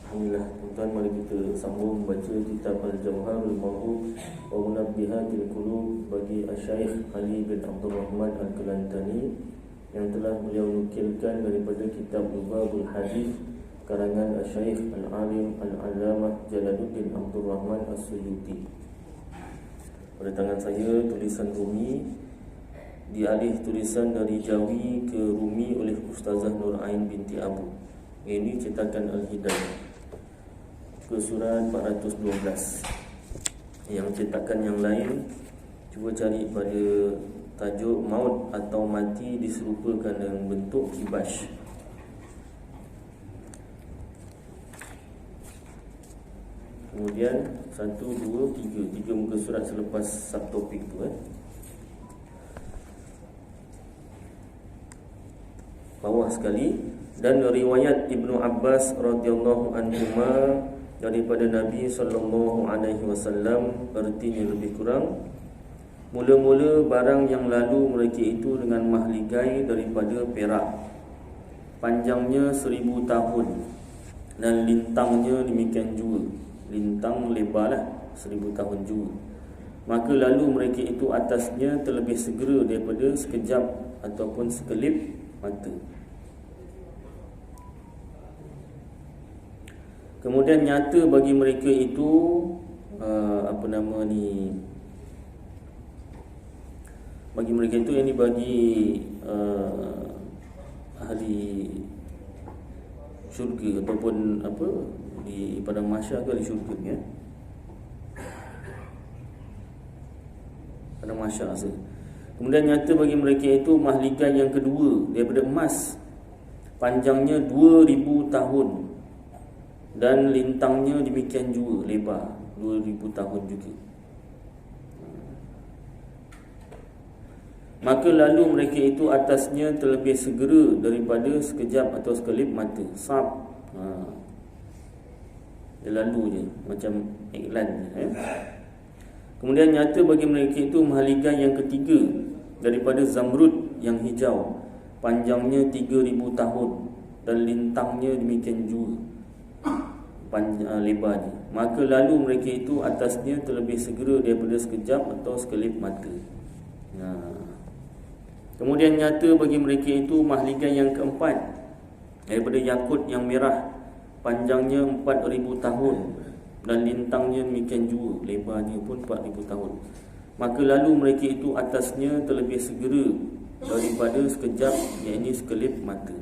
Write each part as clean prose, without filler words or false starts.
Inilah tuan-tuan, mari kita sambung membaca kitab Al-Jawharul Maw'ud wa Munabbihatil Qulub bagi Asy-Syaikh Ali bin Abdul Rahman Al-Kelantani yang telah beliau nukilkan daripada kitab Lubabul Hadis karangan Asy-Syaikh Al-Alim Al-Allamah Jalaluddin Abdul Rahman As-Suyuti. Pada tangan saya tulisan Rumi dialih tulisan dari Jawi ke Rumi oleh Ustazah Nur Ain binti Abu. Ini cetakan Al-Hidayah ke surat 412. Yang cetakan yang lain cuba cari pada tajuk maut atau mati diserupakan dengan bentuk kibas. Kemudian 1, 2, 3 muka surat selepas subtopik tu bawah sekali. Dan riwayat Ibnu Abbas radhiyallahu anhuma daripada Nabi sallallahu alaihi wasallam, artinya lebih kurang, mula-mula barang yang lalu mereka itu dengan mahligai daripada perak, panjangnya 1000 tahun dan lintangnya demikian juga. Lintang lebarlah 1000 tahun juga. Maka lalu mereka itu atasnya terlebih segera daripada sekejap ataupun sekelip mata. Kemudian nyata bagi mereka itu bagi mereka itu, yang bagi ahli syurga ataupun di padang mahsyar ke ahli syurga ya. Padang mahsyar rasa. Kemudian nyata bagi mereka itu mahligai yang kedua daripada emas, panjangnya 2000 tahun dan lintangnya demikian juga, lebar 2000 tahun juga. Maka lalu mereka itu atasnya terlebih segera daripada sekejap atau sekelip mata. Dia lalu je macam iklan je Kemudian nyata bagi mereka itu mahligai yang ketiga daripada zamrud yang hijau, panjangnya 3000 tahun dan lintangnya demikian juga, lebarnya. Maka lalu mereka itu atasnya terlebih segera daripada sekejap atau sekelip mata. Kemudian nyata bagi mereka itu mahligai yang keempat daripada yakut yang merah, panjangnya 4000 tahun dan lintangnya demikian juga, lebarnya pun 4000 tahun. Maka lalu mereka itu atasnya terlebih segera daripada sekejap, iaitu sekelip mata.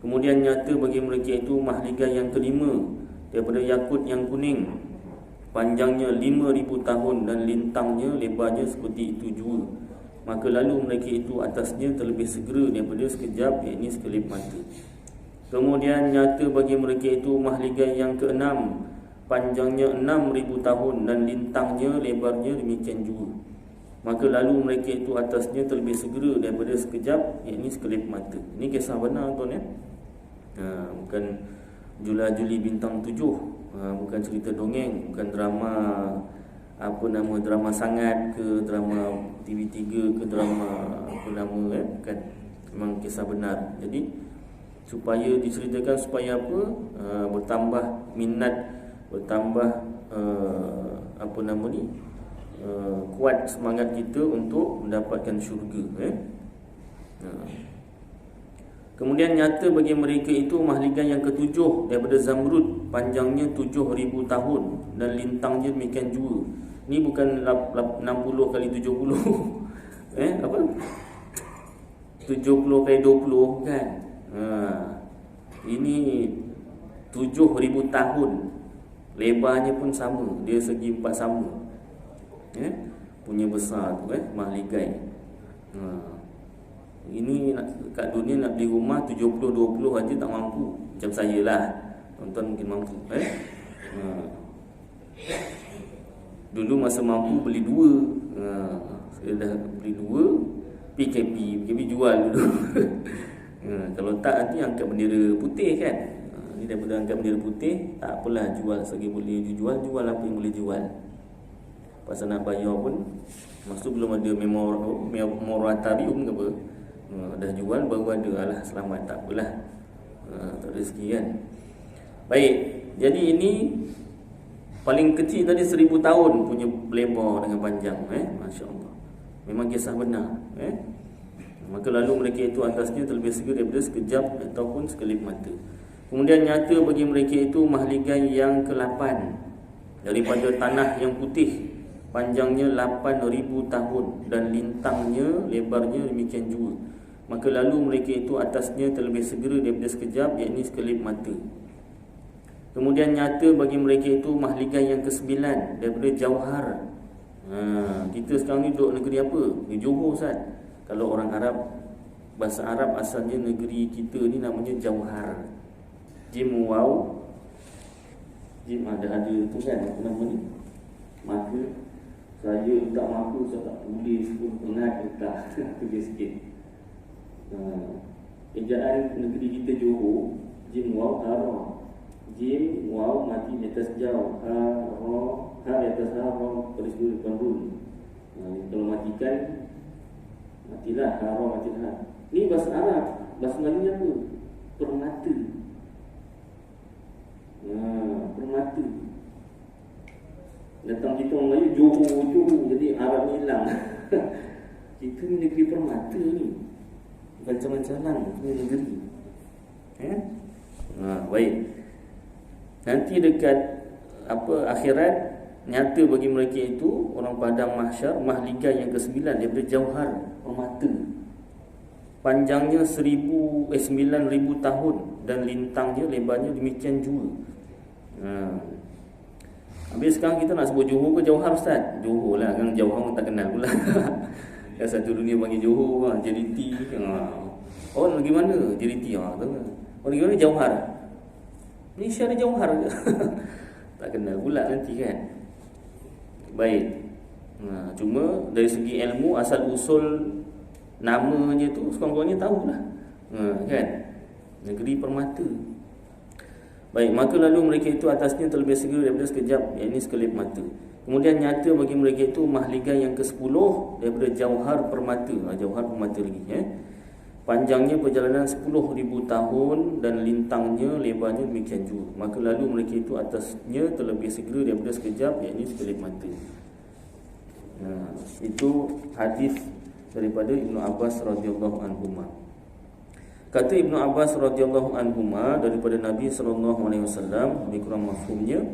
Kemudian nyata bagi mereka itu mahligai yang kelima daripada yakut yang kuning, panjangnya 5000 tahun dan lintangnya lebarnya seperti itu juga. Maka lalu mereka itu atasnya terlebih segera daripada sekejap, iaitu sekelip mata. Kemudian nyata bagi mereka itu mahligai yang keenam, panjangnya 6000 tahun dan lintangnya lebarnya demikian juga. Maka lalu mereka itu atasnya terlebih segera daripada sekejap, iaitu sekelip mata. Ini kisah benar tuan ya. Bukan Jula-Juli Bintang 7, bukan cerita dongeng, bukan drama drama sangat ke drama TV3 ke drama bukan. Memang kisah benar. Jadi supaya diceritakan supaya bertambah minat, bertambah kuat semangat kita untuk mendapatkan syurga Kemudian nyata bagi mereka itu mahligai yang ketujuh daripada zamrud, panjangnya 7000 tahun dan lintangnya demikian juga. Ini bukan 60 kali 70 70 kali 20 kan. Ini 7000 tahun, lebarnya pun sama, dia segi empat sama punya besar tu mahligai. Ini kat dunia nak beli rumah 70-20 aja tak mampu. Macam saya lah, tuan-tuan mungkin mampu Dulu masa mampu beli 2, saya dah beli 2 PKP jual dulu kalau tak nanti angkat bendera putih kan. Ni daripada angkat bendera putih, tak apalah, jual segi boleh jual apa yang boleh jual. Pasal nak bayar pun masa tu belum ada moratorium ke apa. Dah jual baru ada, alah selamat, tak apalah, tak ada rezeki kan. Baik, jadi ini paling kecil tadi 1000 tahun punya lebar dengan panjang. Masya Allah, memang kisah benar. Maka lalu mereka itu atasnya terlebih segera daripada sekejap ataupun sekelip mata. Kemudian nyata bagi mereka itu mahligai yang ke-8 daripada tanah yang putih, panjangnya 8000 tahun dan lintangnya lebarnya demikian juga. Maka lalu mereka itu atasnya terlebih segera daripada sekejap, yakni sekelip mata. Kemudian nyata bagi mereka itu mahligai yang ke-9 daripada jauhar. Kita sekarang ni duduk negeri apa? Di Johor, Ustaz. Kalau orang Arab, bahasa Arab asalnya negeri kita ni namanya jauhar. Jim waw, Jim ada tu kan, apa nama ni? Maka saya tak mampu, saya tak tulis pun penat tak tulis sikit. Ejaan negeri kita Johor, Jim waw hara. Jim waw mati di atas jauh, ha di atas ha, baris dulu depan run. Kalau matikan, matilah, hara matilah. Ni bahasa Arab, bahasa Melayu apa? Permata. Permata. Datang kita orang Melayu Johor, jadi Arab ni hilang. Kita ni negeri permata ni, macam-macam ni negeri. Baik. Nanti dekat akhirat, nyata bagi mereka itu orang padang mahsyar mahligai yang ke-9 daripada jauhar permata, panjangnya 9000 tahun dan lintangnya lebarnya demikian juga. Habis sekarang kita nak sebut Johor ke Jauhar, Ustaz? Johor lah, kan Jauhar orang tak kenal pula. Yang satu dunia panggil Johor, JDT. Oh, lagi mana? JDT. Oh, lagi mana? Jauhar. Malaysia ada Jauhar ke? Tak kenal pula nanti kan. Baik. Cuma dari segi ilmu, asal usul namanya tu sekurang-kurangnya tahulah. Kan? Negeri permata. Baik, maka lalu mereka itu atasnya terlebih segera daripada sekejap, yakni sekelip mata. Kemudian nyata bagi mereka itu mahligai yang ke-10 daripada jauhar permata. Jauhar permata lagi. Panjangnya perjalanan 10,000 tahun dan lintangnya lebarnya demikian juga. Maka lalu mereka itu atasnya terlebih segera daripada sekejap, yakni sekelip mata. Itu hadis daripada Ibnu Abbas radhiyallahu anhuma. Kata Ibnu Abbas radhiyallahu anhuma daripada Nabi sallallahu alaihi wasallam, lebih kurang mafhumnya,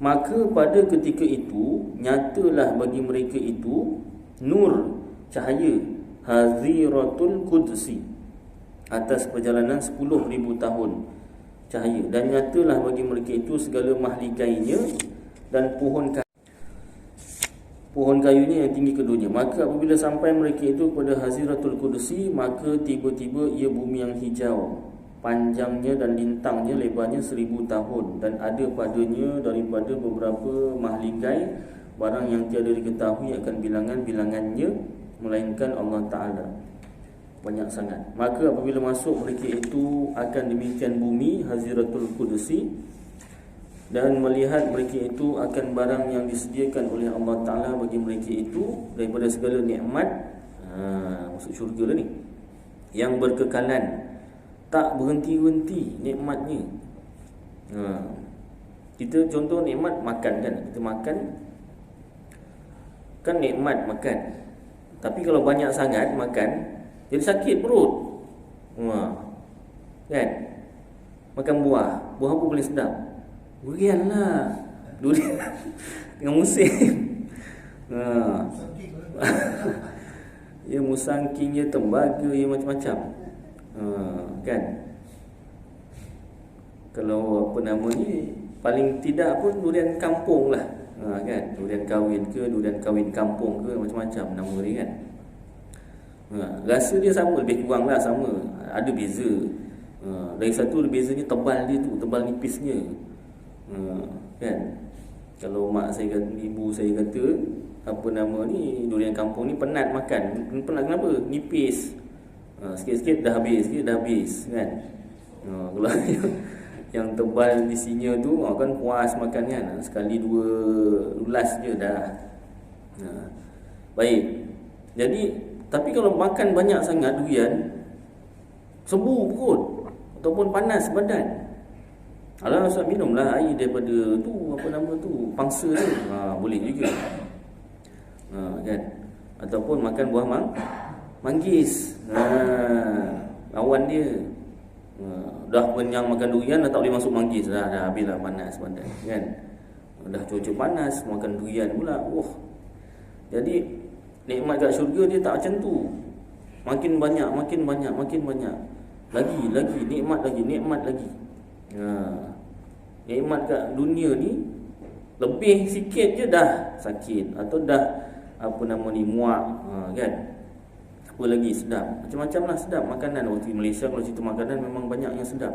maka pada ketika itu nyatalah bagi mereka itu nur, cahaya haziratul qudsi atas perjalanan 10,000 tahun cahaya, dan nyatalah bagi mereka itu segala mahligainya dan pohon kayunya yang tinggi keduanya. Maka apabila sampai mereka itu kepada haziratul qudsi, maka tiba-tiba ia bumi yang hijau, panjangnya dan lintangnya lebarnya 1000 tahun, dan ada padanya daripada beberapa mahligai barang yang tiada diketahui akan bilangan-bilangannya melainkan Allah Ta'ala. Banyak sangat. Maka apabila masuk mereka itu akan demikian bumi haziratul qudsi, dan melihat mereka itu akan barang yang disediakan oleh Allah Ta'ala bagi mereka itu daripada segala nikmat, masuk syurga lah ni, yang berkekalan, tak berhenti-henti nikmatnya. Kita contoh nikmat makan kan, kita makan kan nikmat makan. Tapi kalau banyak sangat makan, jadi sakit perut. Kan? Makan buah apa boleh sedap? Durian lah. Durian dengan musim. Ya musangking, ya tembaga, ya macam-macam. Kan? Kalau apa nama ni, paling tidak pun durian kampung lah. Kan? Durian kahwin ke, durian kahwin kampung ke, macam-macam nama dia kan. Rasa dia sama, lebih kurang lah sama. Ada beza. Dari satu bezanya tebal dia tu, tebal nipisnya. Kan? Kalau mak saya kata, ibu saya kata apa nama ni, durian kampung ni penat makan. Penat kenapa? Nipis. Sikit-sikit dah habis, sikit dah habis kan. Kalau yang tebal isinya tu kan puas makan kan. Sekali dua ulas je dah. Baik. Jadi tapi kalau makan banyak sangat durian, sebu perut ataupun panas badan. Alah, Ustaz minumlah air daripada tu, apa nama tu, pangsa tu. Boleh juga. Kan? Ataupun makan buah manggis. Lawan dia. Dah kenyang makan durian, dah tak boleh masuk manggis. Dah habislah panas badan, kan? Dah cuaca panas, makan durian pula. Jadi nikmat kat syurga dia tak macam tu. Makin banyak, makin banyak, makin banyak. Lagi, nikmat lagi, nikmat lagi. Nikmat kat dunia ni lebih sikit je dah sakit, atau dah apa nama ni, muak, kan? Apa lagi sedap, macam-macam lah sedap makanan. Di Malaysia kalau cerita makanan memang banyak yang sedap.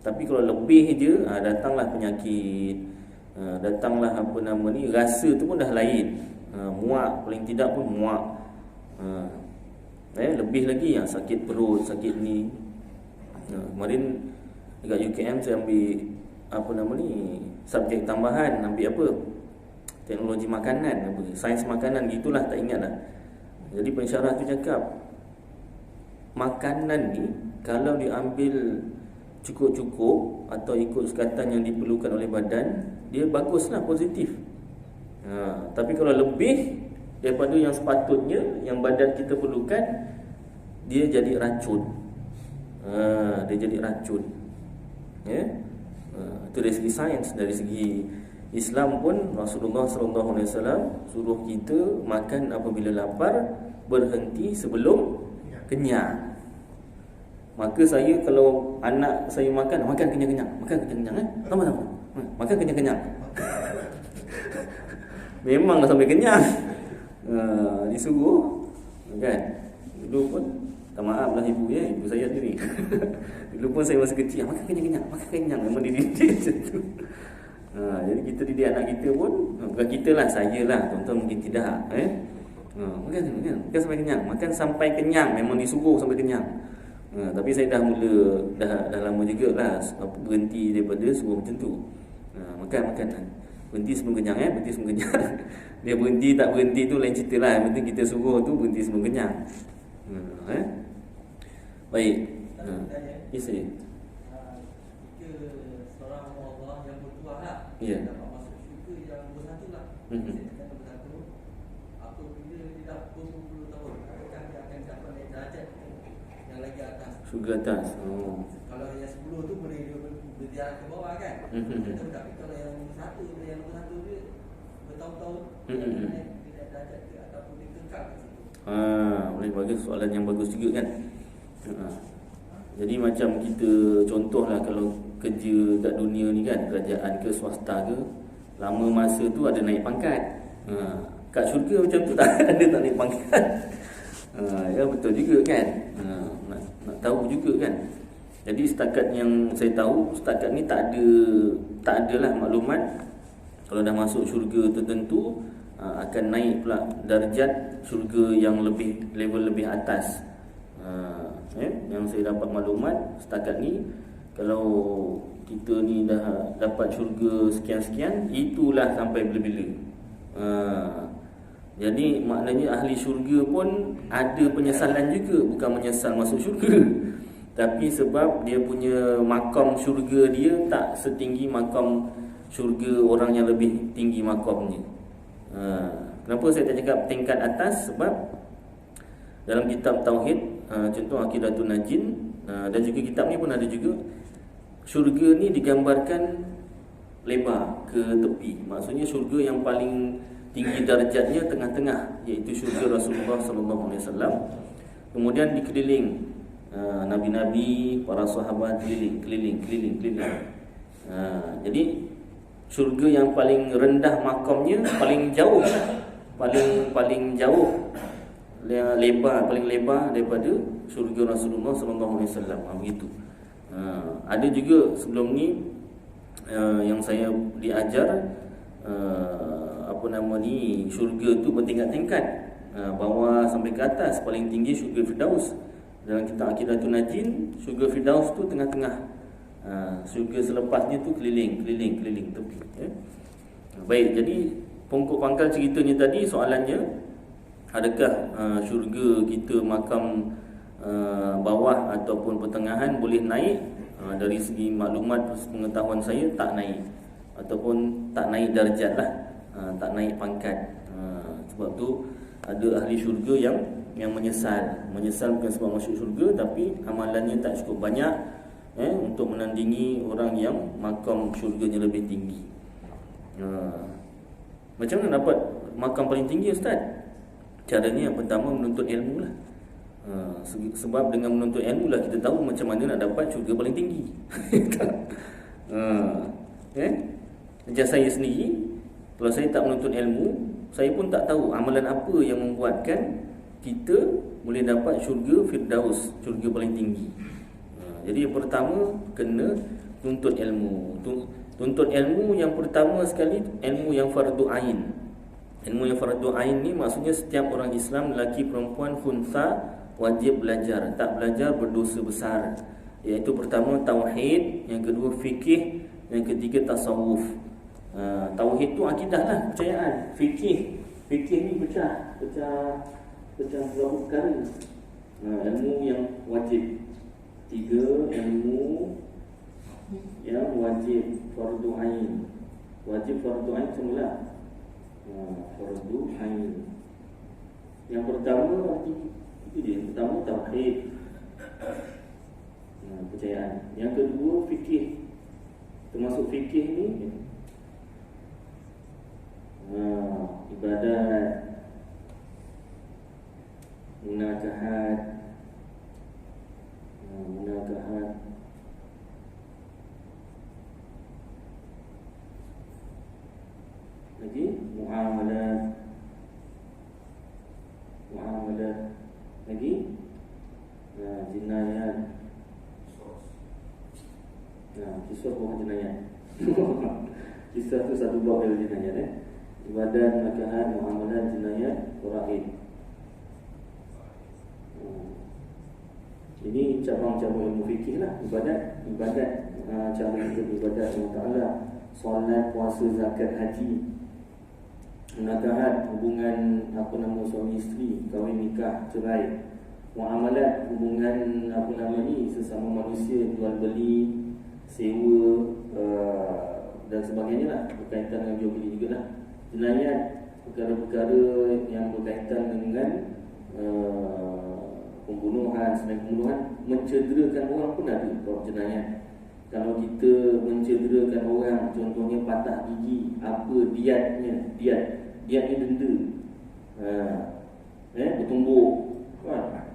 Tapi kalau lebih je, datanglah penyakit, datanglah apa nama ni, rasa tu pun dah lain. Muak, paling tidak pun muak. Lebih lagi yang sakit perut, sakit ni. Kemarin dekat UKM saya ambil apa nama ni, subjek tambahan, ambil apa, teknologi makanan, apa, sains makanan gitulah, tak ingat lah. Jadi pensyarah tu cakap, makanan ni kalau diambil cukup-cukup atau ikut sekatan yang diperlukan oleh badan, dia baguslah, positif. Tapi kalau lebih daripada yang sepatutnya, yang badan kita perlukan, dia jadi racun. Dia jadi racun. Itu dari segi sains. Dari segi Islam pun Rasulullah SAW suruh kita makan apabila lapar, berhenti sebelum kenyang. Maka saya kalau anak saya makan kenyang-kenyang, makan kenyang-kenyang, sama-sama, makan kenyang-kenyang. Memanglah sampai kenyang. Disuruh, kan? Dulu pun, tak maaf lah ibu saya sendiri. Dulu pun saya masa kecil, makan kenyang, memang dididik macam tu. Jadi kita didik anak kita pun, bukan kita lah, saya lah, tuan-tuan mungkin tidak. Makan sampai kenyang, makan sampai kenyang, memang disuruh sampai kenyang. Tapi saya dah lama juga lah berhenti daripada suruh macam tu. Makan berhenti sebelum kenyang, berhenti sebelum kenyang. Dia berhenti tak berhenti tu lain cerita lah. Yang penting kita suruh tu berhenti sebelum kenyang. Baik. Yes, saya. Jika seorang Allah yang bertuah lah, dapat masuk syurga yang bersatu lah. Saya kata bersatu, apabila dia dah 20 tahun, adakah dia akan dapat naik derajat yang lagi atas? Syurga atas. Kalau yang 10 tu boleh dia berjalan ke bawah, kan? Tapi kalau yang satu dia bertahun-tahun, dia naik derajat ke, ataupun dia kekal ke situ. Boleh, bagus, soalan yang bagus juga kan. Jadi macam kita contohlah, kalau kerja kat dunia ni kan, kerajaan ke swasta ke, lama masa tu ada naik pangkat. Kat syurga macam tu tak ada, tak naik pangkat. Ya betul juga kan. Nak tahu juga kan. Jadi setakat yang saya tahu, setakat ni tak adalah maklumat kalau dah masuk syurga tertentu akan naik pula darjat syurga yang level lebih atas. Yang saya dapat maklumat setakat ni, kalau kita ni dah dapat syurga sekian-sekian, itulah sampai bila-bila. Jadi maknanya ahli syurga pun ada penyesalan juga, bukan menyesal masuk syurga, tapi sebab dia punya makam syurga dia tak setinggi makam syurga orang yang lebih tinggi makamnya. Kenapa saya tak cakap tingkat atas? Sebab dalam kitab Tauhid, contoh Aqidatul Najin, dan juga kitab ni pun ada juga, syurga ni digambarkan lebar ke tepi. Maksudnya syurga yang paling tinggi darjatnya tengah-tengah, iaitu syurga Rasulullah SAW. Kemudian dikeliling nabi-nabi, para sahabat, keliling. Jadi syurga yang paling rendah makamnya, paling jauh paling lebar daripada syurga Rasulullah SAW. Begitu. Ada juga sebelum ni yang saya diajar, syurga tu bertingkat-tingkat, bawah sampai ke atas. Paling tinggi syurga Firdaus. Dalam kitab Aqidatul Najin, syurga Firdaus tu tengah-tengah. Syurga selepasnya tu keliling tepi. Baik, jadi pokok pangkal ceritanya tadi, soalannya, adakah syurga kita makam bawah ataupun pertengahan boleh naik? Dari segi maklumat pengetahuan saya tak naik, ataupun tak naik darjat lah, tak naik pangkat. Sebab tu ada ahli syurga yang menyesal bukan sebab masuk syurga, tapi amalannya tak cukup banyak untuk menandingi orang yang makam syurganya lebih tinggi. Macam mana dapat makam paling tinggi, Ustaz? Caranya yang pertama menuntut ilmu lah. Sebab dengan menuntut ilmu lah kita tahu macam mana nak dapat syurga paling tinggi. Macam saya sendiri, kalau saya tak menuntut ilmu, saya pun tak tahu amalan apa yang membuatkan kita boleh dapat syurga Firdaus, syurga paling tinggi. Jadi yang pertama kena tuntut ilmu. Tuntut ilmu yang pertama sekali, ilmu yang fardu ain. Ilmu yang fardu ain ni maksudnya setiap orang Islam, lelaki perempuan, khunsa, wajib belajar. Tak belajar berdosa besar. Iaitu pertama tauhid, yang kedua fikih, yang ketiga tasawuf. Tauhid tu akidah lah, percayaan. Fikih ni pecah beberapa perkara. Ilmu yang wajib 3, ilmu yang wajib fardu ain. Wajib fardu ain semula. Fardu ain. Yang pertama itu dia. Yang pertama tauhid, percayaan. Yang kedua fikih. Termasuk fikih ni ibadat, munakahat, lagi muamalat, lagi jinayat. Kisah bukan jinayat. Kisah tu satu blok dari jinayat. Ibadat, nakahat, muamalat, jinayat, faraid. Ini cabang-cabang ilmu fikih lah. Ibadat, cara kita beribadat Allah Ta'ala, solat, puasa, zakat, haji. Nakahat, hubungan suami isteri, kahwin, nikah, cerai. Muamalat, hubungan sesama manusia, jual beli, sewa, dan sebagainya lah, berkaitan dengan jual beli juga lah. Jinayat, perkara-perkara yang berkaitan dengan pembunuhan, selain pembunuhan, mencederakan orang pun ada bab jenayat. Kalau kita mencederakan orang, contohnya patah gigi, apa diatnya? Diatnya denda. Bertumbuk, kan?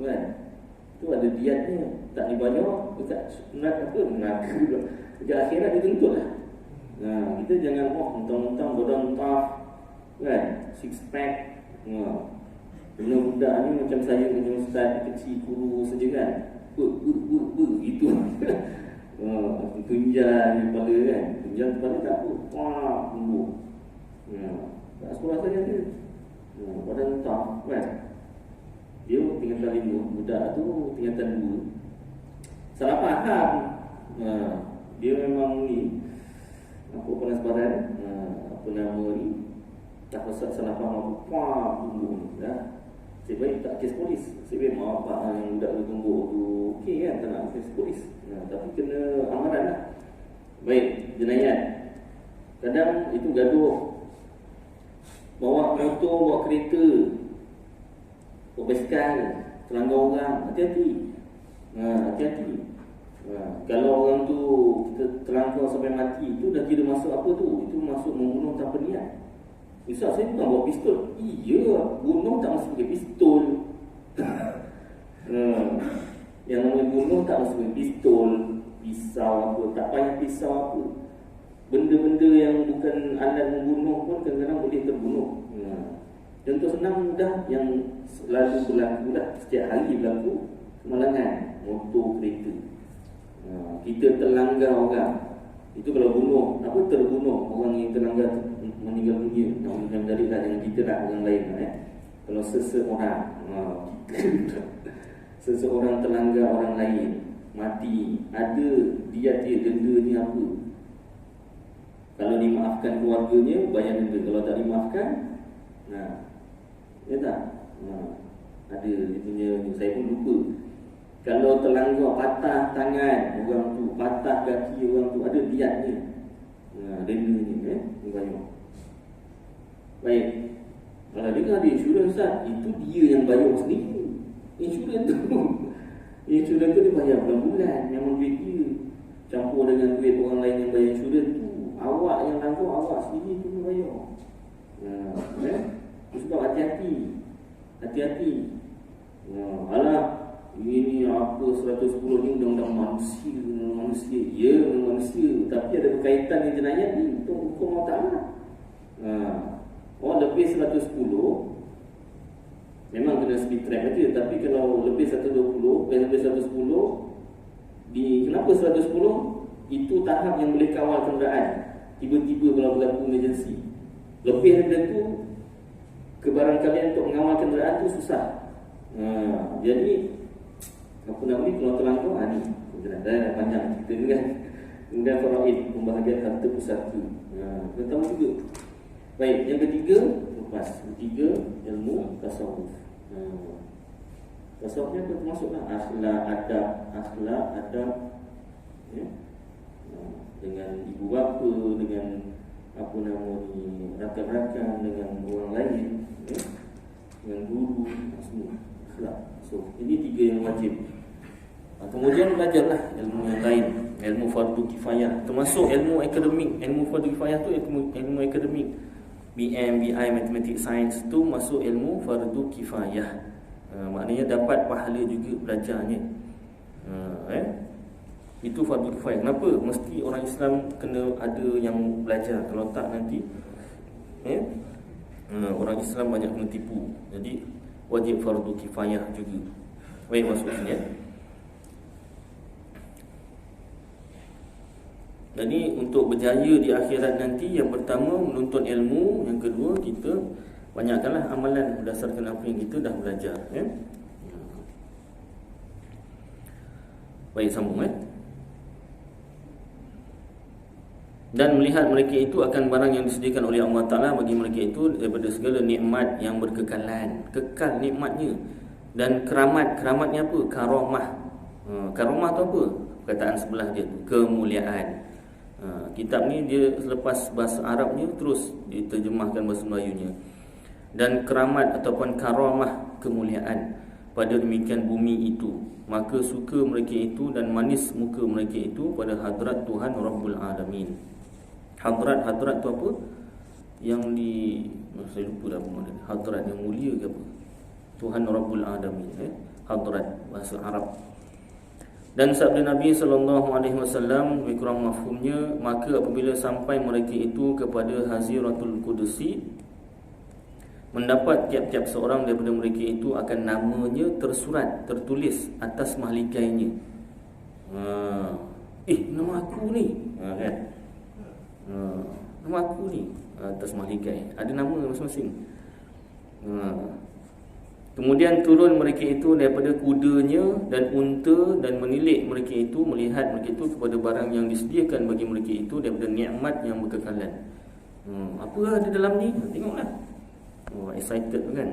Kan? Itu ada diatnya. Tak dibayar, dekat neraka juga. Dekat akhirat dia tuntut lah. Kita jangan mentang-mentang badan tough, kan? Six pack. Benda budak ni macam saya, macam ustaz kecil kurus saja kan. Gitu. Tunjang kepala kan. Tunjang kepala tak apa. Tunggu. Tak sekolah saja dia. Badan tough kan. Dia tingkatan 5, budak tu tingkatan 2. Salah faham. Dia memang ni panas badan, ni tak pasal salah faham apa tunggu ni dah. Saya baik tak kes polis. Saya baik maaf pak yang budak tu tunggu tu. Okey kan, tak nak kes polis. Tapi kena amaran lah. Baik, jenayat. Kadang itu gaduh. Bawa motor, bawa kereta, bawa basikal, terlanggar orang, hati-hati. Hati-hati. Kalau orang tu kita terlanggar sampai mati, itu dah kira masuk apa tu? Itu masuk membunuh tanpa niat. Misal saya bukan bawa pistol. Iya, bunuh tak mesti pakai pistol. Yang namanya bunuh tak mesti pakai pistol, pisau apa, tak payah pisau apa. Benda-benda yang bukan alat membunuh pun kadang-kadang boleh terbunuh. Contoh senang mudah yang selalu berlaku lah, setiap hari berlaku, kemalangan motor, kereta. Kita terlanggar orang. Itu kalau bunuh, apa terbunuh orang yang terlanggar meninggal dunia. Yang menjadi lah dengan kita nak orang lain Kalau seseorang terlanggar orang lain mati, ada dia denda ni apa? Kalau dimaafkan keluarganya, bayar denda. Kalau tak dimaafkan, ya tak? Ada dia punya, saya pun lupa. Kalau terlanggar patah tangan orang tu, patah kaki orang tu, ada diatnya. Dendanya banyak. Baik. Kalau dengar ada insurans Ustaz, itu dia yang bayar sendiri. Insurans tu insurans tu dia bayar bulan-bulan. Memang duit dia campur dengan duit orang lain yang bayar insurans tu. Awak yang langgar, awak sendiri tu bayar. Sebab hati-hati. Hati-hati. Alah, ini apa 110 ni undang-undang manusia. Ya, manusia, tapi ada berkaitan dengan jenayah ni untuk hukum Allah Ta'ala. Lebih 110 memang kena speed trap aja. Tapi kalau lebih 120, lebih 110 kenapa 110? Itu tahap yang boleh kawal kenderaan. Tiba-tiba kalau berlaku emergency. Lebih daripada tu, kebarangkalian untuk mengawal kenderaan tu susah. Jadi apa nama ni, kalau terlanggar ni dah panjang kita ni kan. Kemudian faraid, pembahagian harta pusaka. Kita tahu juga. Baik, yang ketiga, lepas ketiga, ilmu tasawuf. Tasawufnya apa termasuklah akhlak adab ya. Dengan ibu bapa, dengan apa nama ni, rakan-rakan, dengan orang lain ya. Dengan guru, semua akhlak. So, ini tiga yang wajib. Kemudian belajarlah ilmu yang lain, ilmu fardu kifayah, termasuk ilmu akademik. Ilmu fardu kifayah tu ilmu akademik. BM, BI, Mathematics, Science tu masuk ilmu fardu kifayah. Maknanya dapat pahala juga belajarnya. Itu fardu kifayah. Kenapa? Mesti orang Islam kena ada yang belajar. Kalau tak nanti orang Islam banyak kena tipu. Jadi wajib fardu kifayah juga. Baik, masuk sini ya. Jadi untuk berjaya di akhirat nanti, yang pertama menuntut ilmu, yang kedua kita banyakkanlah amalan berdasarkan apa yang kita dah belajar ya. Baik, sambung Dan melihat mereka itu akan barang yang disediakan oleh Allah Ta'ala bagi mereka itu daripada segala nikmat yang berkekalan, kekal nikmatnya. Dan keramatnya apa? Karamah. Karamah tu apa? Perkataan sebelah dia tu, kemuliaan. Kitab ni dia selepas bahasa Arabnya terus diterjemahkan bahasa Melayunya. Dan keramat ataupun karamah, kemuliaan pada demikian bumi itu, maka suka mereka itu dan manis muka mereka itu pada hadrat Tuhan Rabbul Alamin. Hadrat tu apa? Yang saya lupa dah apa dia. Hadrat yang mulia ke apa? Tuhan Rabbul Alamin Hadrat bahasa Arab. Dan sabda Nabi SAW lebih kurang mafhumnya, maka apabila sampai mereka itu kepada Haziratul Qudusi, mendapat tiap-tiap seorang daripada mereka itu akan namanya tersurat, tertulis atas mahligainya. Nama aku ni kan? Nama aku ni atas mahligai, ada nama masing-masing. Kemudian turun mereka itu daripada kudanya dan unta dan menilik mereka itu, melihat mereka itu kepada barang yang disediakan bagi mereka itu daripada nikmat yang berkekalan. Apa ada dalam ni? Tengoklah. Excited kan.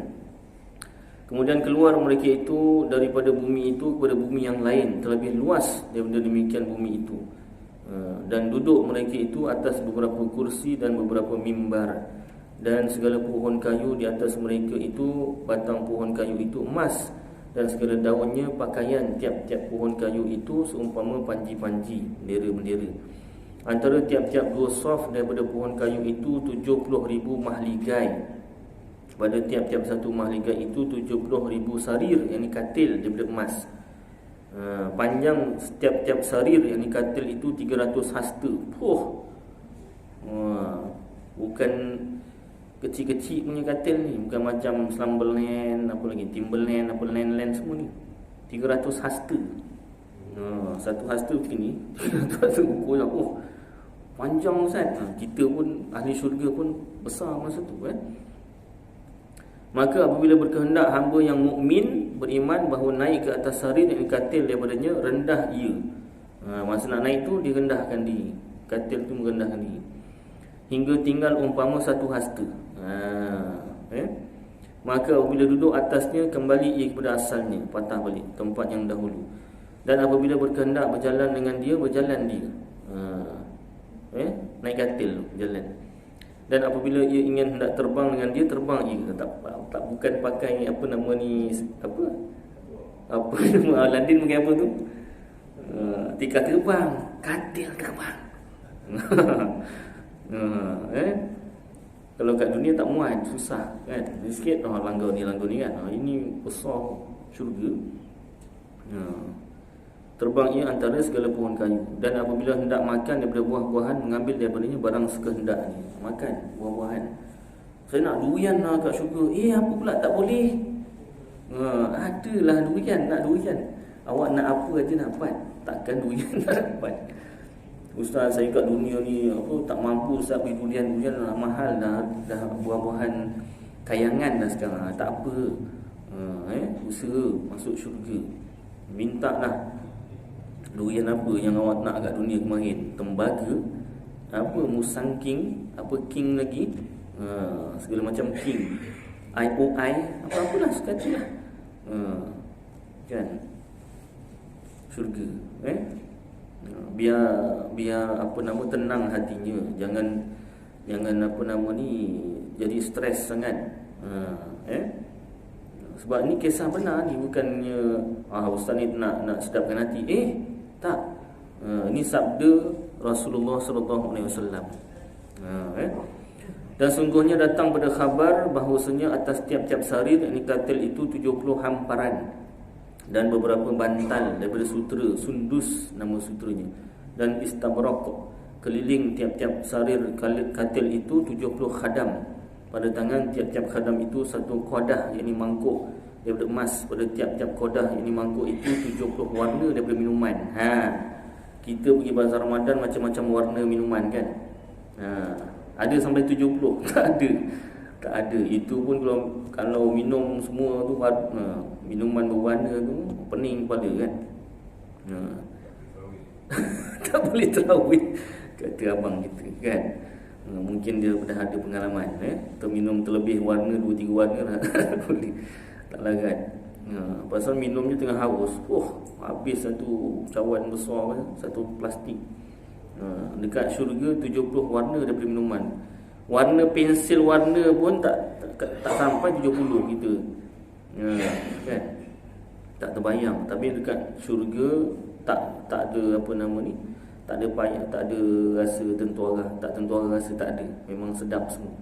Kemudian keluar mereka itu daripada bumi itu kepada bumi yang lain, terlebih luas daripada demikian bumi itu. Dan duduk mereka itu atas beberapa kursi dan beberapa mimbar, dan segala pohon kayu di atas mereka itu, batang pohon kayu itu emas, dan segala daunnya pakaian tiap-tiap pohon kayu itu seumpama panji-panji, bendera-bendera. Antara tiap-tiap dua saf daripada pohon kayu itu 70,000 mahligai. Pada tiap-tiap satu mahligai itu 70,000 sarir, yang ini katil daripada emas. Panjang setiap-tiap sarir, yang ini katil itu 300 hasta. Bukan kecil-kecil punya katil ni, bukan macam Slumberland, apa lagi, Timberland, apa land semua ni. 300 hasta. Satu hasta begini, 300 hasta ukur lah. Panjang Ustaz. Kita pun, ahli syurga pun besar masa tu Maka apabila berkehendak hamba yang mukmin beriman bahawa naik ke atas sarir yang katil daripadanya, rendah ia. Masa nak naik tu direndahkan diri, katil tu merendahkan diri, hingga tinggal umpama satu hasta. maka apabila duduk atasnya kembali ia kepada asalnya, patah balik tempat yang dahulu. Dan apabila berkehendak berjalan dengan dia, berjalan dia. Naik katil jalan. Dan apabila ia ingin hendak terbang dengan dia, terbang ia. Tak bukan pakai apa nama ni, apa nama Aladin pakai apa tu? Tikar terbang, katil terbang. Kalau kat dunia tak muat, susah kan. Sikit langgar ni kan. Ini besar syurga. Terbang ia antara segala pohon kayu. Dan apabila hendak makan daripada buah-buahan, mengambil daripadanya barang sekehendaknya. Makan buah-buahan. Saya nak durian lah kat syurga. Apa pula tak boleh? Adalah durian, nak durian. Awak nak apa aja dapat. Takkan durian tak dapat. Ustaz, saya kat dunia ni tak mampu Ustaz beli durian lah, mahal dah buah-buahan kayangan dah sekarang. Tak apa. Usaha masuk syurga. Minta lah durian apa yang awak nak kat dunia kemarin. Tembaga, apa musang king, apa king lagi, segala macam king, IOI, apa-apalah sekali lah. Kan syurga. Biar apa nama, tenang hatinya. Jangan apa nama ni jadi stres sangat. Sebab ni kisah benar ni, bukannya ustaz ni nak sedapkan hati. Tak. Ini sabda Rasulullah sallallahu alaihi wasallam. Dan sungguhnya datang pada khabar bahawasanya atas tiap-tiap sarir, yakni katil itu 70 hamparan dan beberapa bantal daripada sutera, sundus nama sutranya, dan istabrak, keliling tiap-tiap sarir katil itu 70 khadam. Pada tangan tiap-tiap khadam itu satu qadah, yakni mangkuk daripada emas. Pada tiap-tiap qadah, yakni mangkuk itu 70 warna daripada minuman. Kita pergi bazar Ramadan macam-macam warna minuman kan. Ada sampai 70? Tak ada. Itu pun kalau minum semua tu minuman berwarna tu, pening kepala kan. Tak boleh terawih, kata abang kita kan. Mungkin dia dah ada pengalaman, terminum terlebih warna, 2-3 warna lah. Boleh tak larat. Pasal minumnya tengah haus, habis satu cawan besar, satu plastik. Dekat syurga 70 warna daripada minuman. Warna pensel warna pun tak sampai 70 kita. Kan? Tak terbayang. Tapi dekat syurga tak ada apa nama ni, tak ada payah, tak ada rasa tentuara, rasa tak ada. Memang sedap semua.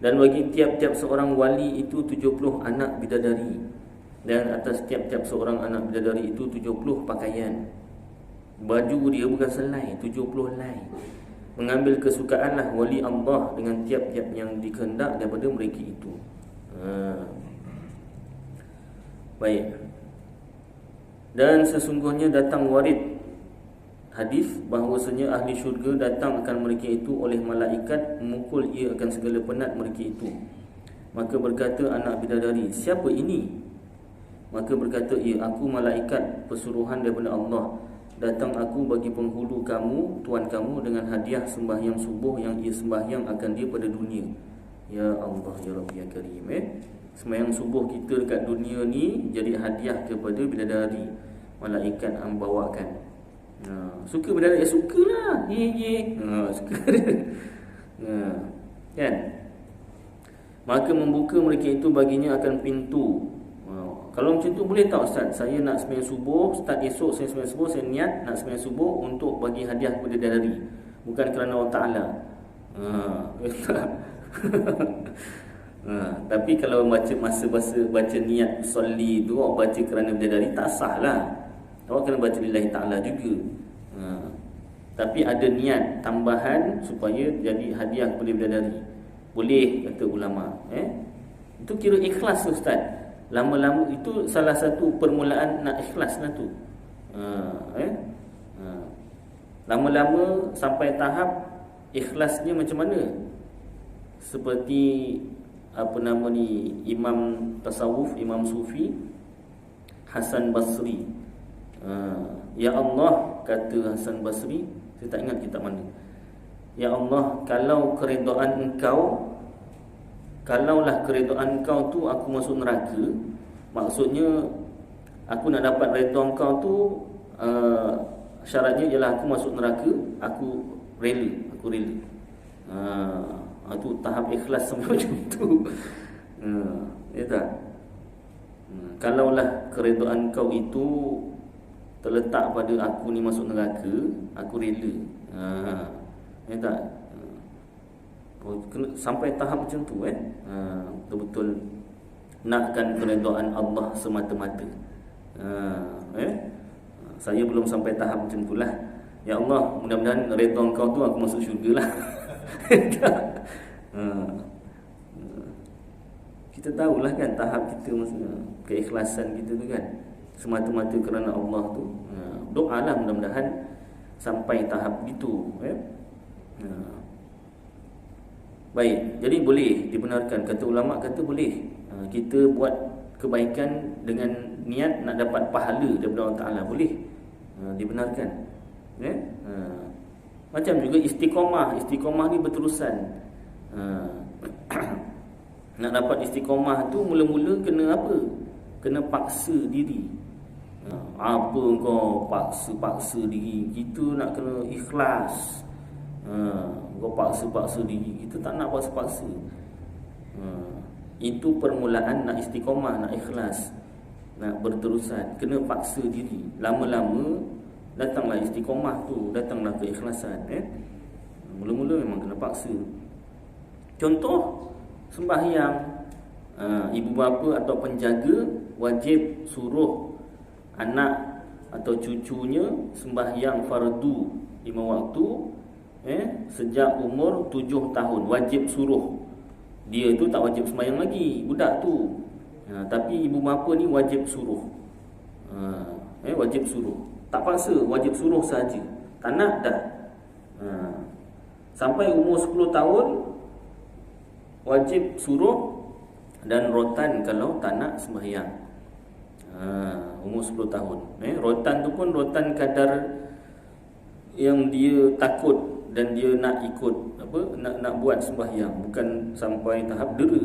Dan bagi tiap-tiap seorang wali itu 70 anak bidadari. Dan atas tiap-tiap seorang anak bidadari itu 70 pakaian. Baju dia bukan selai, 70 helai. Mengambil kesukaanlah wali Allah dengan tiap-tiap yang dikehendak daripada mereka itu. Baik. Dan sesungguhnya datang warid hadis bahawasanya ahli syurga datang akan mereka itu oleh malaikat, memukul ia akan segala penat mereka itu. Maka berkata anak bidadari, siapa ini? Maka berkata ia, aku malaikat pesuruhan daripada Allah. Datang aku bagi penghulu kamu, tuan kamu, dengan hadiah sembahyang subuh yang ia sembahyang akan dia pada dunia. Ya Allah, ya Rabbi, ya Karim. Sembahyang subuh kita dekat dunia ni jadi hadiah kepada bidadari. Malaikat membawakan. Suka bidadari, sukalah. Suka. Kan? Maka membuka mereka itu baginya akan pintu. Kalau macam tu boleh tak Ustaz? Saya nak sembahyang subuh, start esok saya sembahyang subuh, saya niat nak sembahyang subuh untuk bagi hadiah kepada bidadari, bukan kerana Allah Ta'ala. Tapi kalau baca niat solli tu, awak baca kerana bidadari, tak sah lah. Awak kena baca lillahi ta'ala juga. Tapi ada niat tambahan supaya jadi hadiah kepada bidadari, boleh, kata ulama. Itu kira ikhlas Ustaz. Lama-lama itu salah satu permulaan nak ikhlas lah tu. Lama-lama sampai tahap ikhlasnya macam mana? Seperti apa nama ni, imam tasawuf, imam sufi Hasan Basri. Ya Allah, kata Hasan Basri, saya tak ingat kitab mana. Ya Allah, kalau keredaan engkau kalaulah keredaan kau tu aku masuk neraka, maksudnya aku nak dapat redha kau tu, syaratnya ialah aku masuk neraka, aku rela. Itu tahap ikhlas sampai macam tu. Ya tak? Kalaulah keredaan kau itu terletak pada aku ni masuk neraka, aku rela. Ya tak? Sampai tahap macam tu betul-betul nakkan keredaan Allah semata-mata. Saya belum sampai tahap macam itulah. Ya Allah, mudah-mudahan redha kau tu aku masuk syurga lah. Kita tahulah kan tahap kita, maksudnya keikhlasan kita tu kan semata-mata kerana Allah tu. Doalah mudah-mudahan sampai tahap itu. Baik, jadi boleh dibenarkan, kata ulama kata boleh kita buat kebaikan dengan niat nak dapat pahala daripada Allah Ta'ala, boleh dibenarkan. Macam juga istiqamah ni berterusan. Nak dapat istiqamah tu mula-mula kena apa? Kena paksa diri. Apa kau paksa diri? Kita nak kena ikhlas. Kau paksa diri. Kita tak nak paksa-paksa. Itu permulaan nak istiqamah, nak ikhlas, nak berterusan. Kena paksa diri. Lama-lama datanglah istiqamah tu, datanglah keikhlasan. Mula-mula memang kena paksa. Contoh sembahyang, ibu bapa atau penjaga wajib suruh anak atau cucunya sembahyang fardu 5 waktu sejak umur 7 tahun. Wajib suruh. Dia tu tak wajib sembahyang lagi, budak tu. Tapi ibu bapa ni wajib suruh. Wajib suruh. Tak paksa, wajib suruh saja. Tak nak dah. Sampai umur 10 tahun wajib suruh dan rotan kalau tak nak sembahyang. Umur 10 tahun. Rotan tu pun rotan kadar yang dia takut dan dia nak ikut nak buat sembahyang, bukan sampai tahap dera.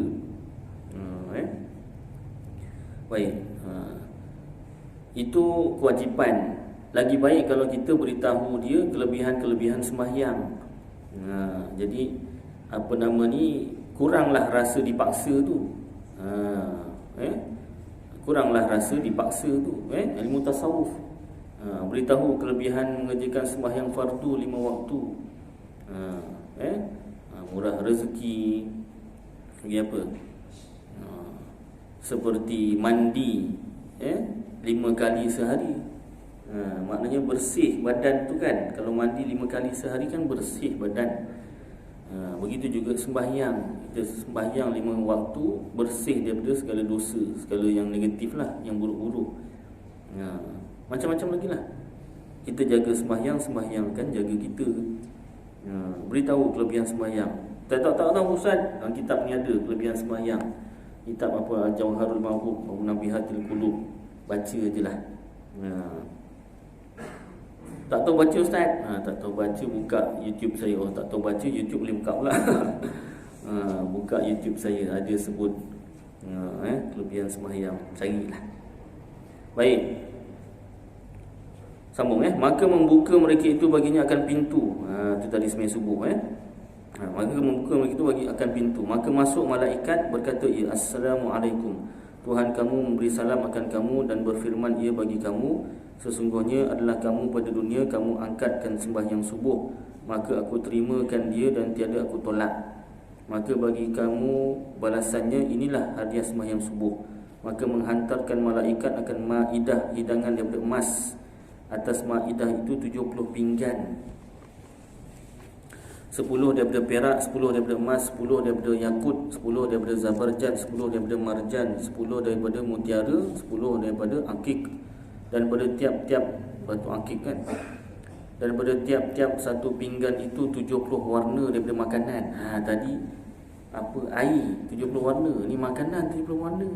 Baik. Itu kewajipan. Lagi baik kalau kita beritahu dia kelebihan-kelebihan sembahyang. Jadi kuranglah rasa dipaksa tu. Kuranglah rasa dipaksa tu. Ilmu tasawuf. Beritahu kelebihan mengerjakan sembahyang fardu 5 waktu. Murah rezeki. Lagi apa? Seperti mandi 5 kali sehari. Maknanya bersih badan tu kan. Kalau mandi 5 kali sehari kan bersih badan. Begitu juga sembahyang. Kita sembahyang 5 waktu, bersih daripada segala dosa, segala yang negatif lah, yang buruk-buruk. Macam-macam lagi lah. Kita jaga sembahyang kan jaga kita. Beritahu kelebihan sembahyang. Tak tahu Ustaz, kitab ni ada kelebihan sembahyang. Kitab apa, Jauharul Ma'ruf, Nabihatul Qulub. Baca je lah. Tak tahu baca Ustaz? Tak tahu baca, buka YouTube saya. Tak tahu baca, YouTube boleh buka pula. Buka YouTube saya, ada sebut kelebihan sembahyang. Carilah. Baik. Sambung maka membuka mereka itu baginya akan pintu. Itu tadi sembahyang subuh maka membuka mereka itu bagi akan pintu. Maka masuk malaikat berkata, ya Assalamualaikum, Tuhan kamu memberi salam akan kamu dan berfirman ia bagi kamu, sesungguhnya adalah kamu pada dunia kamu angkatkan sembahyang subuh, maka aku terimakan dia dan tiada aku tolak. Maka bagi kamu balasannya inilah hadiah sembahyang subuh. Maka menghantarkan malaikat akan maidah hidangan daripada emas. Atas maidah itu 70 pinggan, 10 daripada perak, 10 daripada emas, 10 daripada yakut, 10 daripada zabarjad, 10 daripada marjan, 10 daripada mutiara, 10 daripada akik. Dan pada tiap-tiap batu akik kan, dan pada tiap-tiap satu pinggan itu 70 warna daripada makanan. Tadi apa, air 70 warna, ni makanan 70 warna.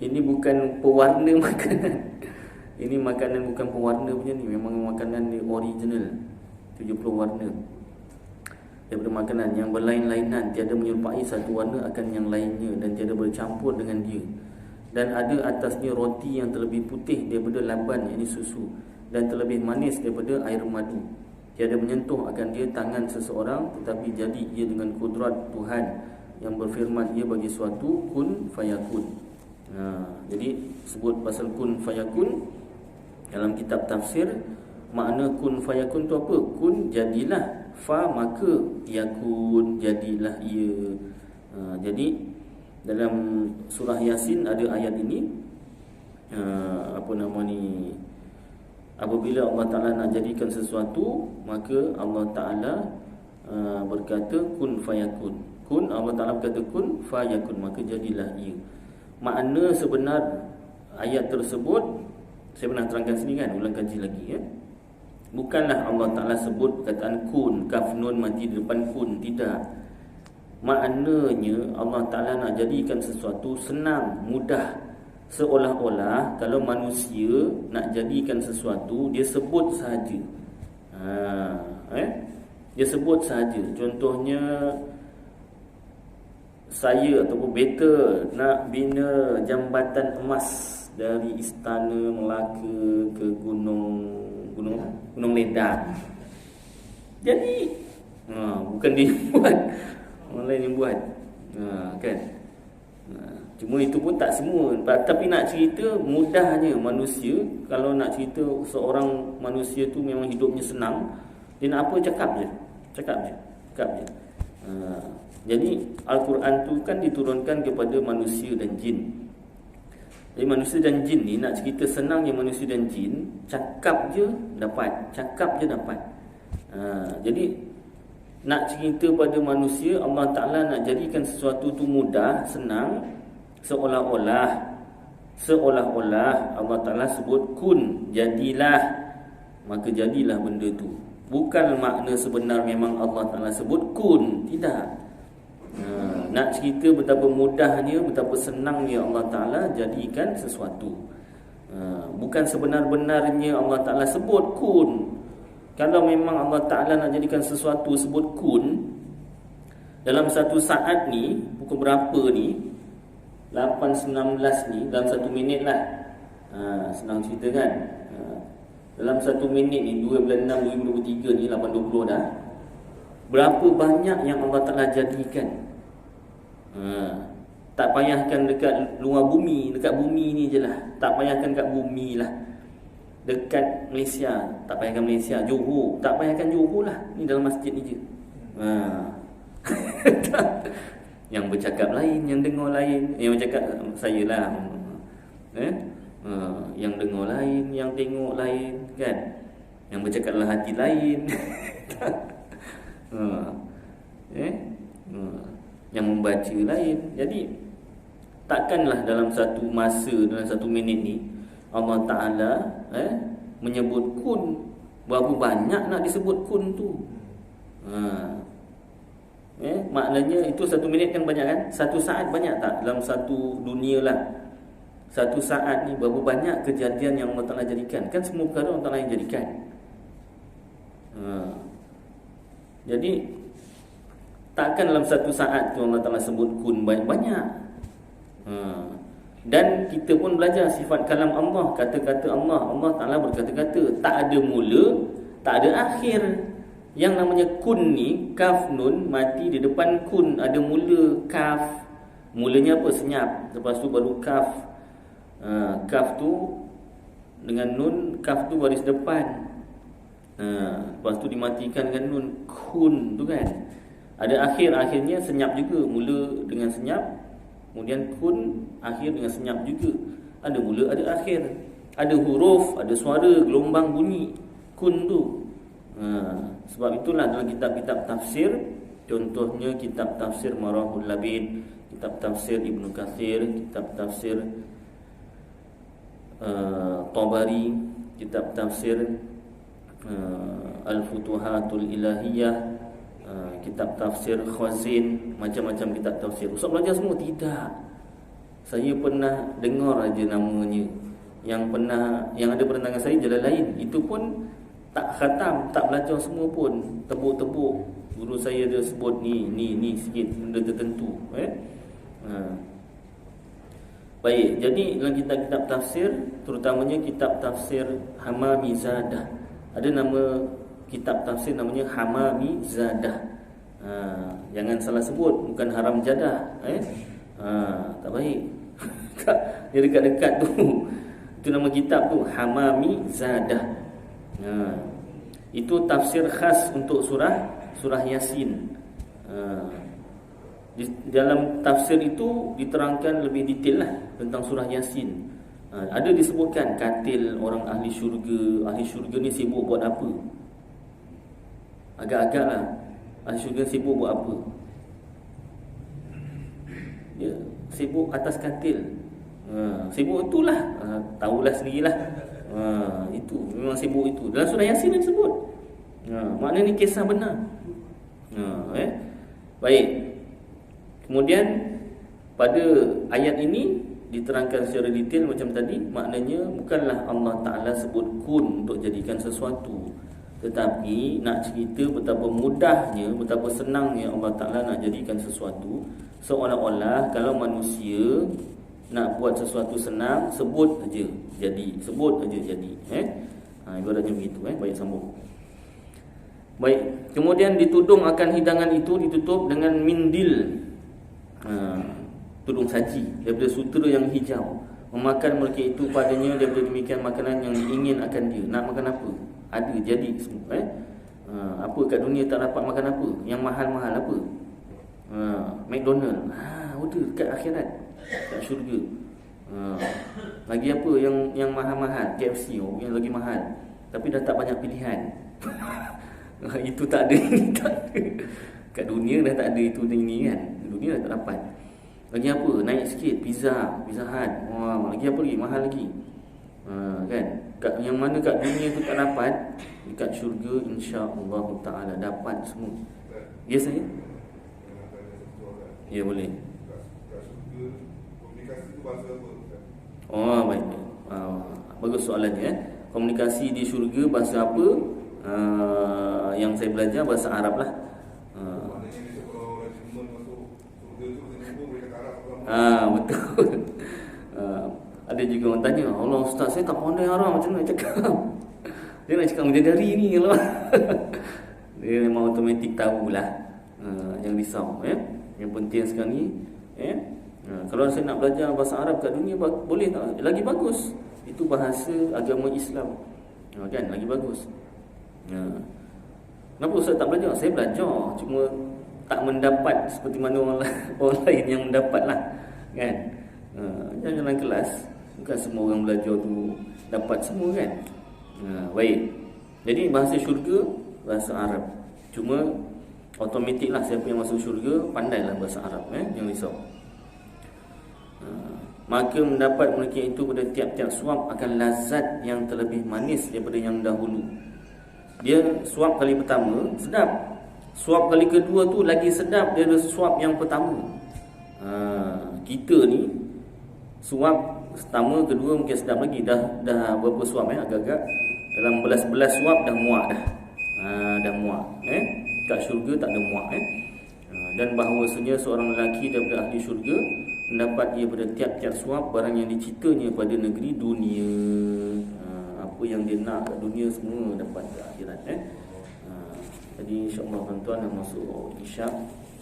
Ini bukan pewarna makanan. Ini makanan bukan pewarna punya ni, memang makanan ni original, 70 warna. daripada makanan yang berlain-lainan, tiada menyerupai satu warna akan yang lainnya dan tiada bercampur dengan dia. Dan ada atasnya roti yang terlebih putih daripada laban, yakni susu, dan terlebih manis daripada air madu. Tiada menyentuh akan dia tangan seseorang, tetapi jadi ia dengan kudrat Tuhan yang berfirman ia bagi suatu kun fayakun. Jadi sebut pasal kun fayakun dalam kitab tafsir. Makna kun fayakun tu apa? Kun jadilah, fa maka, yakun jadilah ia. Jadi dalam surah Yasin ada ayat ini, apabila Allah Ta'ala nak jadikan sesuatu, maka Allah Ta'ala berkata kun fayakun. Kun, Allah Ta'ala berkata kun fayakun, maka jadilah ia. Makna sebenar ayat tersebut saya pernah terangkan sini kan, ulang kaji lagi ya. Bukanlah Allah Ta'ala sebut perkataan kun, kaf nun mati di depan kun, tidak. Maknanya Allah Ta'ala nak jadikan sesuatu senang, mudah. Seolah-olah kalau manusia nak jadikan sesuatu, dia sebut sahaja. Dia sebut sahaja. Contohnya, saya ataupun beta nak bina jambatan emas dari Istana Melaka ke Gunung Ledang. Jadi bukan dia buat, orang lain yang buat, kan? Cuma itu pun tak semua. Tapi nak cerita mudahnya manusia. Kalau nak cerita seorang manusia tu memang hidupnya senang, dia nak apa cakap je. Jadi Al-Quran tu kan diturunkan kepada manusia dan jin. Jadi manusia dan jin ni nak cerita senangnya manusia dan jin, cakap je dapat. Jadi nak cerita pada manusia, Allah Ta'ala nak jadikan sesuatu tu mudah, senang. Seolah-olah Allah Ta'ala sebut kun, jadilah, maka jadilah benda tu. Bukan makna sebenar memang Allah Ta'ala sebut kun, tidak. Nak cerita betapa mudahnya, betapa senangnya Allah Ta'ala jadikan sesuatu. Bukan sebenar-benarnya Allah Ta'ala sebut kun. Kalau memang Allah Ta'ala nak jadikan sesuatu sebut kun, dalam satu saat ni, pukul berapa ni, 8.19 ni, dalam 1 minit lah. Senang cerita kan. Dalam 1 minit ni, 2/6/2023 ni, 8.20 dah. Berapa banyak yang Allah Ta'ala jadikan. Tak payahkan dekat luar bumi, dekat bumi ni je lah. Tak payahkan kat bumi lah. Dekat Malaysia, tak payahkan Malaysia. Johor, tak payahkan Johor lah. Ni dalam masjid ni je. Yang bercakap lain, yang dengar lain. Yang bercakap saya lah. Yang dengar lain, yang tengok lain, kan? Yang bercakaplah hati lain. Yang membaca lain. Jadi takkanlah dalam satu masa, dalam 1 minit ni Allah Ta'ala menyebut kun. Berapa banyak nak disebut kun tu. Maknanya itu 1 minit kan banyak kan? 1 saat banyak tak? Dalam satu dunia lah, 1 saat ni berapa banyak kejadian yang Allah Ta'ala jadikan. Kan semua perkara Allah Ta'ala yang jadikan. Jadi takkan dalam 1 saat tu Allah Ta'ala sebut kun banyak-banyak. Dan kita pun belajar sifat kalam Allah, kata-kata Allah. Allah Ta'ala berkata-kata, tak ada mula, tak ada akhir. Yang namanya kun ni, kaf nun mati di depan kun, ada mula kaf. Mulanya apa? Senyap. Lepas tu baru kaf. Kaf tu dengan nun, kaf tu baris depan. Lepas tu dimatikan dengan nun, kun tu kan. Ada akhirnya senyap juga. Mula dengan senyap, kemudian kun, akhir dengan senyap juga. Ada mula, ada akhir. Ada huruf, ada suara, gelombang bunyi kun tu. Sebab itulah dalam kitab-kitab tafsir, contohnya kitab tafsir Marahul Labid, kitab tafsir Ibnu Katsir, kitab tafsir Tabari, kitab tafsir Al-Futuhatul Ilahiyah, kitab tafsir Khazin, macam-macam kitab tafsir. Ustaz belajar semua? Tidak. Saya pernah dengar aja namanya. Yang ada pada saya jalan lain. Itu pun tak khatam, tak belajar semua pun. Tebuk-tebuk Guru saya dia sebut ni sikit benda tertentu. Baik, jadi dalam kitab-kitab tafsir, terutamanya kitab tafsir Hamamizadah, ada nama kitab tafsir namanya Hamamizadah. Jangan salah sebut, bukan Haram Jadah. Tak baik. Dia dekat-dekat tu. Itu nama kitab tu, Hamamizadah. Itu tafsir khas untuk surah Yasin. Di dalam tafsir itu diterangkan lebih detail lah tentang surah Yasin. Ada disebutkan katil orang ahli syurga. Ahli syurga ni sibuk buat apa? Agak-agak lah, ahli syurga sibuk buat apa? Dia sibuk atas katil. Sibuk itulah, tahulah sendirilah. Itu memang sibuk itu. Dalam surah Yasin dia sebut. Maknanya ni kisah benar. Baik. Kemudian pada ayat ini diterangkan secara detail macam tadi. Maknanya bukanlah Allah Ta'ala sebut kun untuk jadikan sesuatu, tetapi nak cerita betapa mudahnya, betapa senangnya Allah Ta'ala nak jadikan sesuatu. Seolah-olah kalau manusia nak buat sesuatu senang, sebut aja jadi, sebut aja jadi. Ibaratnya begitu. Baik, sambung. Baik, kemudian ditudung akan hidangan itu ditutup dengan mindil, tudung saji daripada sutera yang hijau. Memakan mereka itu padanya daripada demikian makanan yang diingin akan dia. Nak makan apa? Ada, jadi semua. Apa kat dunia tak dapat makan apa? Yang mahal-mahal apa? McDonald. Order kat akhirat, kat syurga. Lagi apa yang mahal-mahal? KFC yang lagi mahal, tapi dah tak banyak pilihan. Itu tak ada, tak ada. Kat dunia dah tak ada itu dan ini kan. Dunia dah tak dapat. Lagi apa? Naik sikit, Pizza Hut. Lagi apa lagi? Mahal lagi. Kan? Yang mana kat dunia tu tak dapat, dekat syurga insya-Allah Ta'ala dapat semua. Ya saya? Ya boleh. Komunikasi tu bahasa apa? Baik. Bagus soalannya. Komunikasi di syurga bahasa apa? Yang saya belajar bahasa Arab lah. Betul. Ada juga orang tanya, Allah Ustaz, saya tak pandai Arab, macam mana cakap? Dia nak cakap menjadari ni kalau dia memang automatik tahulah. Yang risau. Yang penting sekarang ni, kalau saya nak belajar bahasa Arab kat dunia, boleh tak? Lagi bagus. Itu bahasa agama Islam. Kan? Lagi bagus. Kenapa Ustaz tak belajar? Saya belajar, cuma tak mendapat seperti mana orang lain yang mendapat lah. Kan? Dalam kelas, bukan semua orang belajar tu dapat semua kan. Baik. Jadi bahasa syurga, bahasa Arab. Cuma automatik lah siapa yang masuk syurga pandailah bahasa Arab. Jangan risau. Maka mendapat mereka itu pada tiap-tiap suap akan lazat yang terlebih manis daripada yang dahulu. Dia suap kali pertama sedap, suap kali kedua tu lagi sedap daripada suap yang pertama. Kita ni suap pertama, kedua mungkin sedap lagi. Dah berapa suap agak-agak dalam belas-belas suap dah muak dah. Dah muak. Kat syurga tak ada muak. Dan bahawasanya seorang lelaki daripada ahli syurga mendapat ia pada tiap-tiap suap barang yang dicitanya pada negeri dunia. Apa yang dia nak kat dunia semua dapat kat akhirat. Jadi insya-Allah tuan-tuan yang masuk Isyak,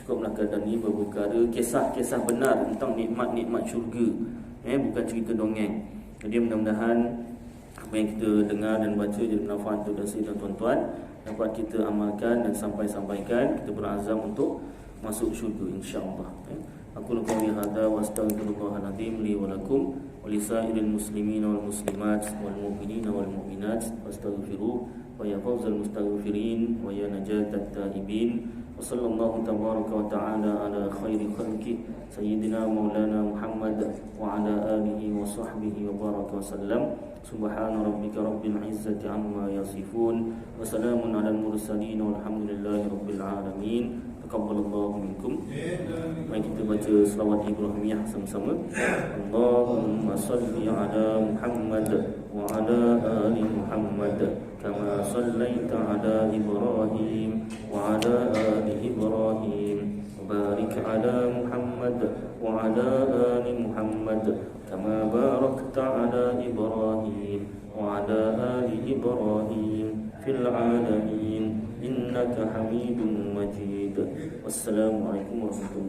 cukuplah kadang ni berperkara kisah-kisah benar tentang nikmat-nikmat syurga. Bukan cerita dongeng. Jadi mudah-mudahan apa yang kita dengar dan baca jadi manfaat untuk saya dan tuan-tuan, dapat kita amalkan dan sampaikan. Kita berazam untuk masuk syurga insya-Allah. Aku qouli hadza wa astaghfirullahal azim li wa lakum wa lisairil muslimin wal muslimat wal mu'minin wal mu'minat fastaghfiruh wa ya fawzal mustaghfirin wa ya najatat taibin. Wa sallallahu tabaraka wa ta'ala ala khairi khalqi sayyidina maulana Muhammad wa ala alihi wa sahbihi wa baraka wa sallam. Subhana rabbika rabbil izzati amma yasifun wa salamun alal mursalin walhamdulillahi rabbil alamin. Taqabbalallahu minkum. Mari kita baca selawat Ibrahimiyah sama-sama. Allahumma salli ala Muhammad wa ala ali Muhammad kama sallaita ala Ibrahim wa ala ali على محمد وعلى آل محمد كما باركت على إبراهيم وعلى آل إبراهيم في العالمين إنك حميد مجيد. والسلام عليكم ورحمة الله.